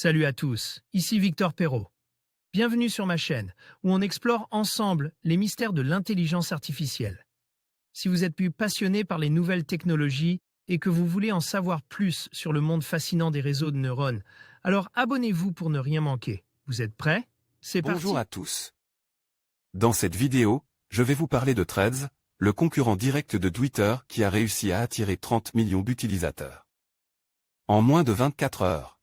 Salut à tous, ici Victor Perrault. Bienvenue sur ma chaîne, où on explore ensemble les mystères de l'intelligence artificielle. Si vous êtes plus passionné par les nouvelles technologies et que vous voulez en savoir plus sur le monde fascinant des réseaux de neurones, alors abonnez-vous pour ne rien manquer. Vous êtes prêts? C'est parti. Bonjour à tous. Dans cette vidéo, je vais vous parler de Threads, le concurrent direct de Twitter qui a réussi à attirer 30 millions d'utilisateurs en moins de 24 heures.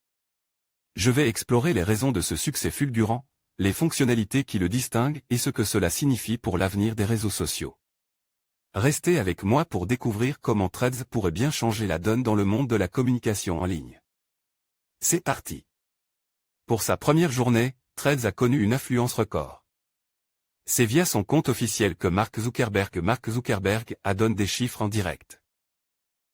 Je vais explorer les raisons de ce succès fulgurant, les fonctionnalités qui le distinguent et ce que cela signifie pour l'avenir des réseaux sociaux. Restez avec moi pour découvrir comment Threads pourrait bien changer la donne dans le monde de la communication en ligne. C'est parti. Pour sa première journée, Threads a connu une affluence record. C'est via son compte officiel que Mark Zuckerberg donne des chiffres en direct.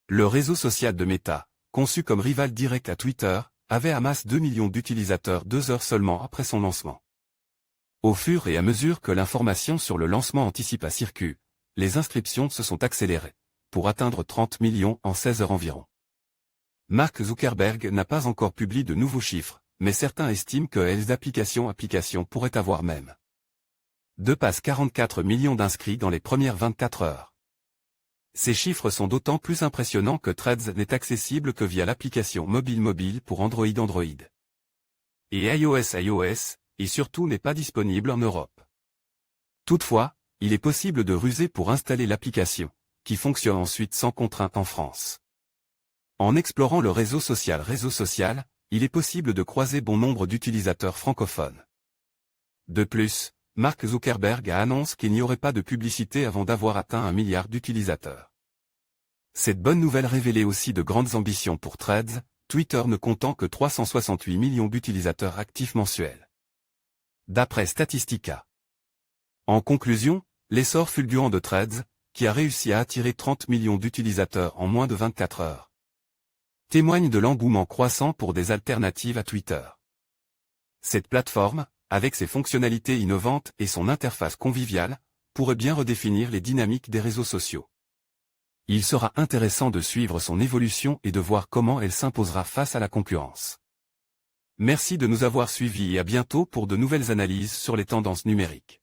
Le réseau social de Meta, conçu comme rival direct à Twitter, avait amassé 2 millions d'utilisateurs 2 heures seulement après son lancement. Au fur et à mesure que l'information sur le lancement anticipa circule, les inscriptions se sont accélérées, pour atteindre 30 millions en 16 heures environ. Mark Zuckerberg n'a pas encore publié de nouveaux chiffres, mais certains estiment que les applications pourraient avoir même dépassé 44 millions d'inscrits dans les premières 24 heures. Ces chiffres sont d'autant plus impressionnants que Threads n'est accessible que via l'application mobile pour Android et iOS, et surtout n'est pas disponible en Europe. Toutefois, il est possible de ruser pour installer l'application, qui fonctionne ensuite sans contrainte en France. En explorant le réseau social, il est possible de croiser bon nombre d'utilisateurs francophones. De plus, Mark Zuckerberg annonce qu'il n'y aurait pas de publicité avant d'avoir atteint 1 milliard d'utilisateurs. Cette bonne nouvelle révélait aussi de grandes ambitions pour Threads, Twitter ne comptant que 368 millions d'utilisateurs actifs mensuels. D'après Statistica. En conclusion, l'essor fulgurant de Threads, qui a réussi à attirer 30 millions d'utilisateurs en moins de 24 heures, témoigne de l'engouement croissant pour des alternatives à Twitter. Cette plateforme, avec ses fonctionnalités innovantes et son interface conviviale, pourrait bien redéfinir les dynamiques des réseaux sociaux. Il sera intéressant de suivre son évolution et de voir comment elle s'imposera face à la concurrence. Merci de nous avoir suivis et à bientôt pour de nouvelles analyses sur les tendances numériques.